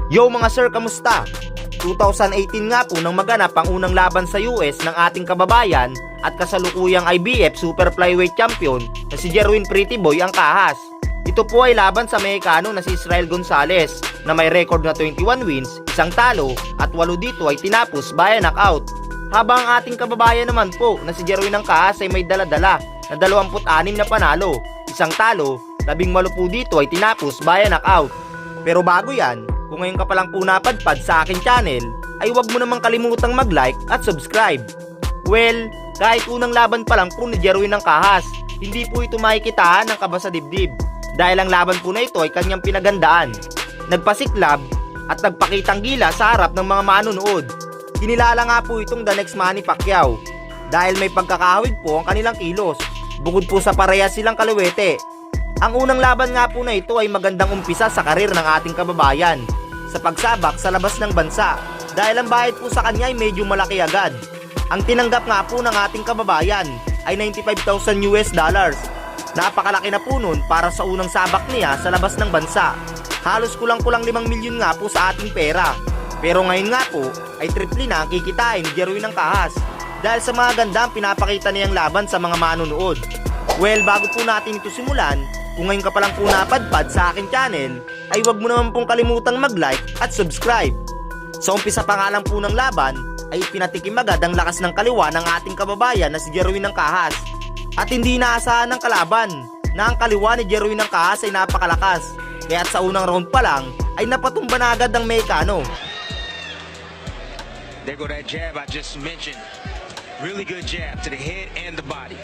Yo mga sir, kamusta? 2018 nga po nang maganap ang unang laban sa US ng ating kababayan at kasalukuyang IBF Super Flyweight Champion na si Jerwin Pretty Boy ang kahas. Ito po ay laban sa Mexicano na si Israel Gonzalez na may record na 21 wins, isang talo at 8 dito ay tinapos via knockout. Habang ang ating kababayan naman po na si Jerwin ang kahas ay may daladala na 26 na panalo, isang talo, 18 po dito ay tinapos via knockout. Pero bago yan, kung ngayon ka palang po napadpad sa aking channel, ay huwag mo namang kalimutang mag-like at subscribe. Well, kahit unang laban pa lang po ni Jerwin ng kahas, hindi po ito makikitaan ng kaba sa dibdib. Dahil ang laban po na ito ay kanyang pinagandaan. Nagpasiklab at nagpakitang gila sa harap ng mga manunood. Kinilala nga po itong the next Manny Pacquiao. Dahil may pagkakahawig po ang kanilang kilos, bukod po sa parehas silang kaliwete. Ang unang laban nga po na ito ay magandang umpisa sa karir ng ating kababayan sa pagsabak sa labas ng bansa dahil ang bayad po sa kanya ay medyo malaki agad. Ang tinanggap nga po ng ating kababayan ay $95,000 US. Napakalaki na po nun para sa unang sabak niya sa labas ng bansa. Halos kulang-kulang 5 milyon nga po sa ating pera. Pero ngayon nga po ay triple na ang kikitain ni Jerwin ng kahas dahil sa mga gandang pinapakita niyang laban sa mga manunood. Well, bago po natin ito simulan, kung ngayon ka palang po napadpad sa aking channel, ay huwag mo naman pong kalimutang mag-like at subscribe. Sa umpisa pa nga lang po ng laban, ay pinatikim agad ang lakas ng kaliwa ng ating kababayan na si Jerwin ng kahas. At hindi inaasahan ng kalaban na ang kaliwa ni Jerwin ng kahas ay napakalakas. Kaya't sa unang round pa lang, ay napatumba na agad ang Mexicano. There go that jab I just mentioned. Really good jab to the head and the body.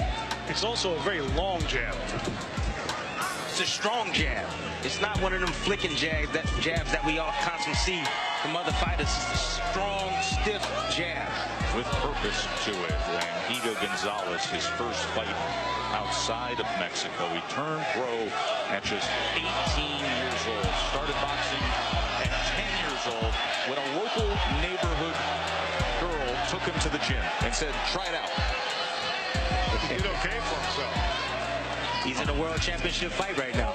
It's also a very long jab. It's a strong jab. It's not one of them flicking jabs that we all constantly see from other fighters. It's a strong, stiff jab. With purpose to it. And Ido Gonzalez, his first fight outside of Mexico. He turned pro at just 18 years old. Started boxing at 10 years old when a local neighborhood girl took him to the gym and said, try it out. He did okay for himself. He's in a world championship fight right now.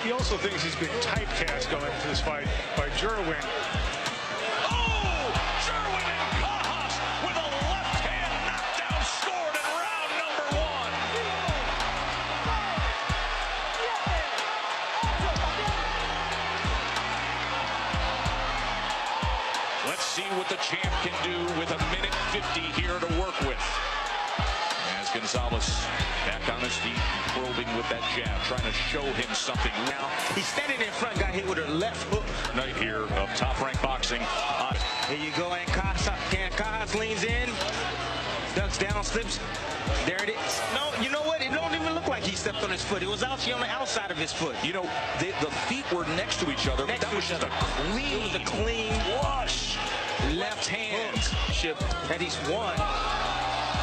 He also thinks he's been typecast going into this fight by Jerwin. Oh! Jerwin and Kahas with a left-hand knockdown scored in round number 1. Let's see what the champ can do with a minute 50 here to work with. As Gonzalez back on his feet, probing with that jab, trying to show him something. Now, he's standing in front, got hit with a left hook. Night here of Top Rank Boxing. Here you go, and Kahas leans in, ducks down, slips. There it is. No, you know what? It don't even look like he stepped on his foot. It was actually on the outside of his foot. You know, the feet were next to each other. Next that to was each just other. a clean, It was a clean wash. left hand chip that he's won.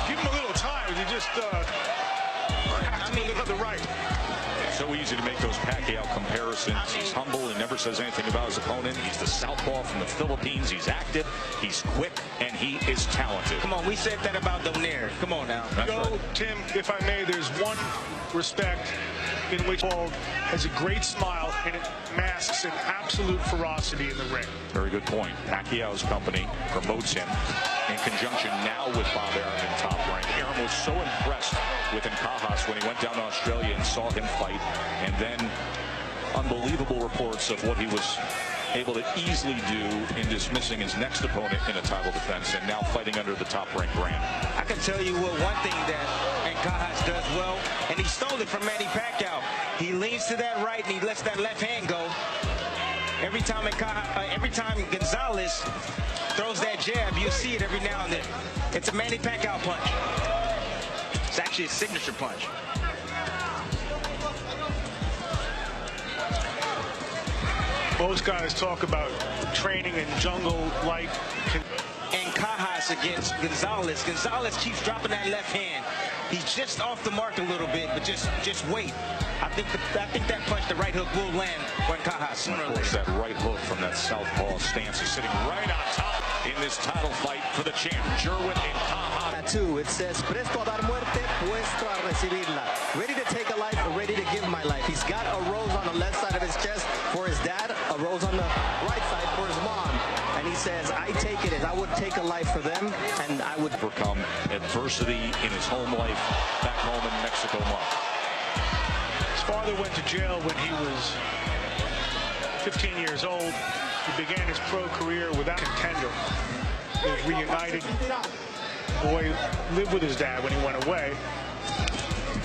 Give him a little time. He just cracked him with the right. It's so easy to make those Pacquiao comparisons. He's humble. He never says anything about his opponent. He's the southpaw from the Philippines. He's active. He's quick, and he is talented. Come on, we said that about Donaire. Come on now. That's Yo, right. Tim, if I may, there's one respect in which Paul has a great smile and it masks an absolute ferocity in the ring. Very good point. Pacquiao's company promotes him in conjunction now with Bob Arum in Top Rank. Arum was so impressed with Kahas when he went down to Australia and saw him fight, and then unbelievable reports of what he was able to easily do in dismissing his next opponent in a title defense and now fighting under the Top Rank brand. I can tell you what one thing that Kahas does well, and he stole it from Manny Pacquiao. He leans to that right and he lets that left hand go. Every time Gonzalez throws that jab, you see it every now and then. It's a Manny Pacquiao punch. It's actually a signature punch. Most guys talk about training in jungle-like. And Kahas against Gonzalez. Gonzalez keeps dropping that left hand. He's just off the mark a little bit, but just wait. I think that punch, the right hook, will land on Kahas sooner or Of course, later. that right hook from that southpaw stance is sitting right on top in this title fight for the champ, Jerwin and Kahas. tattoo. It says, presto a dar muerte, puesto a recibirla. Ready to take a life, ready to give my life. He's got a rose on the left side of his chest for his dad, a rose on the right side for his mom. And he says, I take it as I would take a life for them, and I would overcome adversity in his home life back home in Mexico. His father went to jail when he was 15 years old. He began his pro career without a contender. He was reunited. The boy lived with his dad when he went away.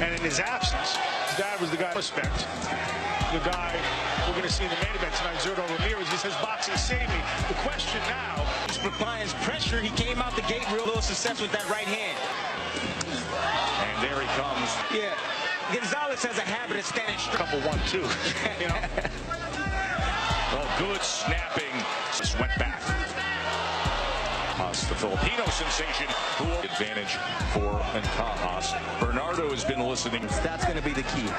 And in his absence, his dad was the guy respect. The guy we're going to see in the main event tonight, Zurdo Ramirez. He says, boxing saved me. The question now, He's applying pressure. He came out the gate real little success with that right hand. And there he comes. Yeah. Gonzalez has a habit of standing straight. couple 1-2, you know. Oh, good snapping. Just went back. The Filipino sensation, who advantage for Cajas. Bernardo has been listening. That's going to be the key.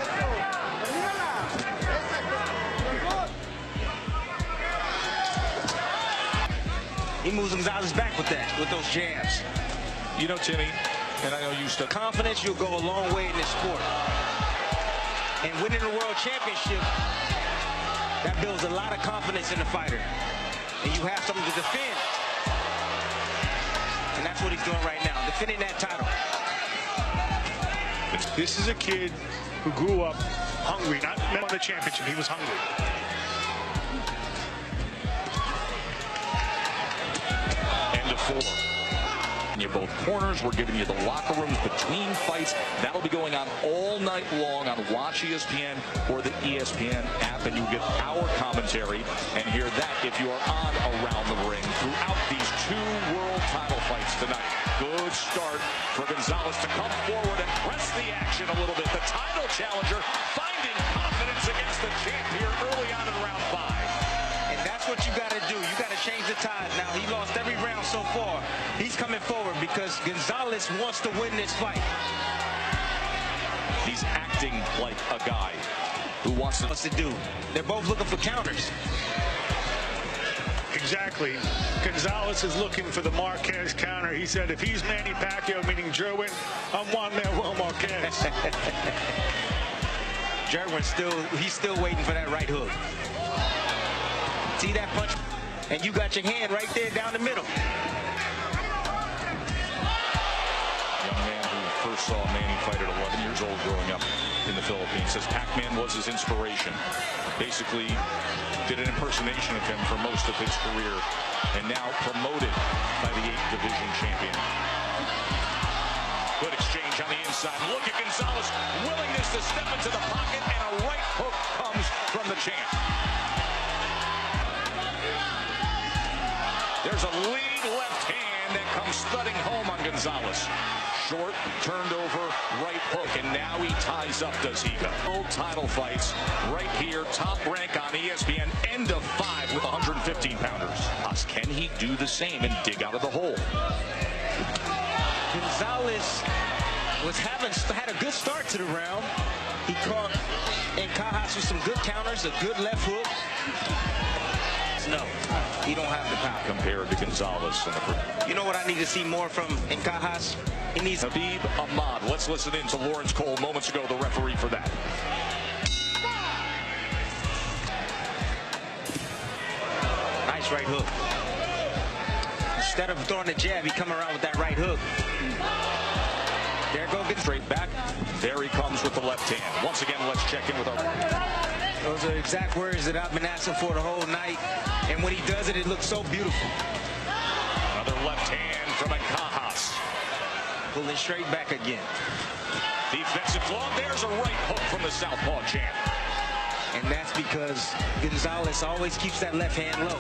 He moves Gonzalez back with that, with those jabs. You know, Timmy, and I know you stuck. Confidence, you'll go a long way in this sport. And winning the world championship, that builds a lot of confidence in the fighter. And you have something to defend. And that's what he's doing right now, defending that title. This is a kid who grew up hungry, not on the championship. He was hungry. End of 4. You both corners. We're giving you the locker rooms between fights. That'll be going on all night long on Watch ESPN or the ESPN app, and you get our commentary and hear that if you are on Around the Ring throughout these 2 world title fights tonight. Good start for Gonzalez to come forward and press the action a little bit. The title challenger finding confidence against the champ here early on in round 5. And that's what you got to do. You got to change the tide. Now, he lost every round so far. He's coming forward because Gonzalez wants to win this fight. He's acting like a guy who wants to do. They're both looking for counters. Exactly. Gonzalez is looking for the Marquez counter. He said, if he's Manny Pacquiao, meaning Jerwin, I'm Juan Manuel Marquez. Jerwin he's still waiting for that right hook. See that punch? And you got your hand right there down the middle. Young man who first saw Manny fight at 11 years old growing up in the Philippines says Pac-Man was his inspiration. Basically did an impersonation of him for most of his career, and now promoted by the 8th division champion. Good exchange on the inside. Look at Gonzalez, willingness to step into the pocket, and a right hook comes from the champ. There's a lead left hand that comes thudding home on Gonzalez. Short, turned over, right hook, and now he ties up, does he? World title fights right here, top rank on ESPN, end of 5 with 115-pounders. Can he do the same and dig out of the hole? Gonzalez had a good start to the round. He caught Cajas with some good counters, a good left hook. No, he don't have the power. Compared to Gonzalez. You know what I need to see more from Cajas? He needs Habib Ahmad. Let's listen in to Lawrence Cole moments ago, the referee for that. Nice right hook. Instead of throwing the jab, he come around with that right hook. There go, get straight back. There he comes with the left hand. Once again, let's check in with our... Those are exact words that I've been asking for the whole night. And when he does it, it looks so beautiful. Another left hand from Cajas. Pulling straight back again. Defensive claw. There's a right hook from the southpaw champ. And that's because Gonzalez always keeps that left hand low.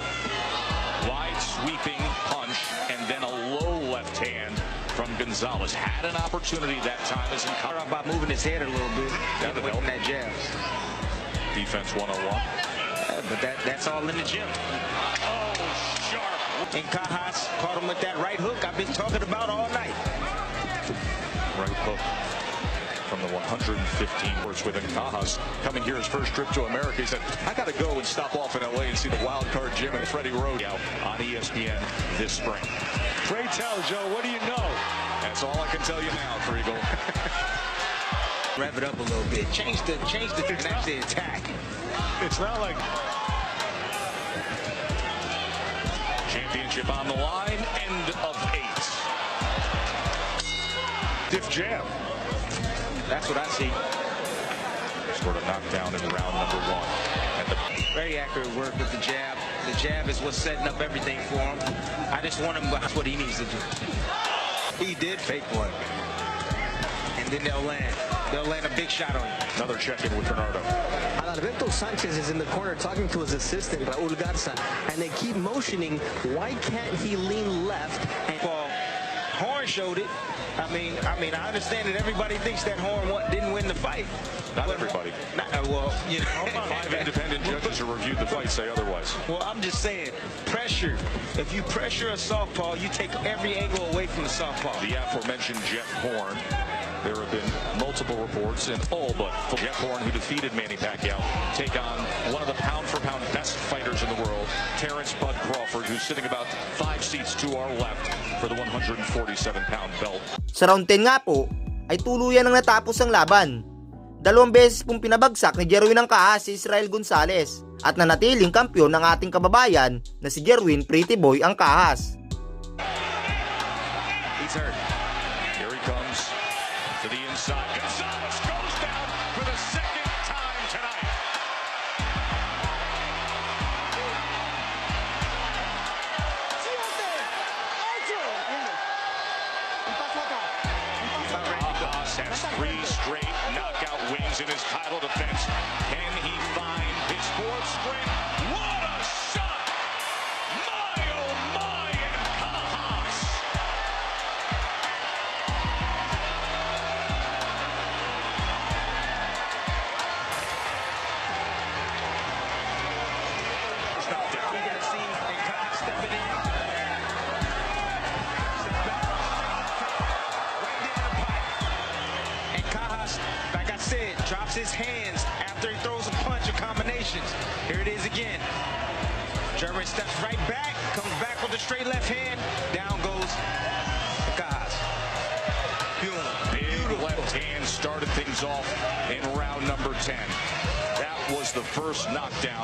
Wide sweeping punch and then a low left hand from Gonzalez. Had an opportunity that time as in by moving his head a little bit. That would help. That jab. Defense 101. But that's all in the gym. Oh, sharp. And Cajas caught him with that right hook I've been talking about all night. Right hook from the 115 words with Cajas coming here his first trip to America. He said, I got to go and stop off in LA and see the Wild Card Gym and Freddie Road on ESPN this spring. Pray tell, Joe, what do you know? That's all I can tell you now, Kriegel. Rev it up a little bit. Change the and actually attack. It's not like Championship on the line, end of 8. stiff jab. That's what I see. Scored a knockdown in round number 1. Very accurate work with the jab. The jab is what's setting up everything for him. I just want him, that's what he needs to do. He did fake one. And then they'll land a big shot on you. Another check-in with Bernardo. Alberto Sanchez is in the corner talking to his assistant, Raul Garza, and they keep motioning, why can't he lean left? And Well, Horn showed it. I mean, I understand that everybody thinks that Horn didn't win the fight. Not everybody. Well, you know. 5 independent judges who reviewed the fight say otherwise. Well, I'm just saying, pressure. If you pressure a southpaw, you take every angle away from the southpaw. The aforementioned Jeff Horn. There have been multiple reports, and all but Jeff Horn, who defeated Manny Pacquiao, take on one of the pound-for-pound best fighters in the world, Terrence Bud Crawford, who's sitting about 5 seats to our left for the 147-pound belt. Sa round 10 nga po, ay tuluyan ang natapos ang laban. 2 beses pong pinabagsak ni Jerwin ang kahas si Israel Gonzalez at nanatiling kampyon ng ating kababayan na si Jerwin Pretty Boy ang kahas. He's hurt. Here he comes to the inside. Gonzalez goes down for the second time tonight. Kahas has 3 straight knockout wins in his title defense. Can he find his 4th string? What a shot! My oh my, and Kahas! Knockdown. We're gonna see Kahas stepping in. Step back. Right down the pipe. And Kahas, like I said, drops his hands after he throws a punch or combinations. Here it is again. Jerwin steps right back, comes back with a straight left hand. Down goes Kahas. Big left hand started things off in round number 10. That was the first knockdown.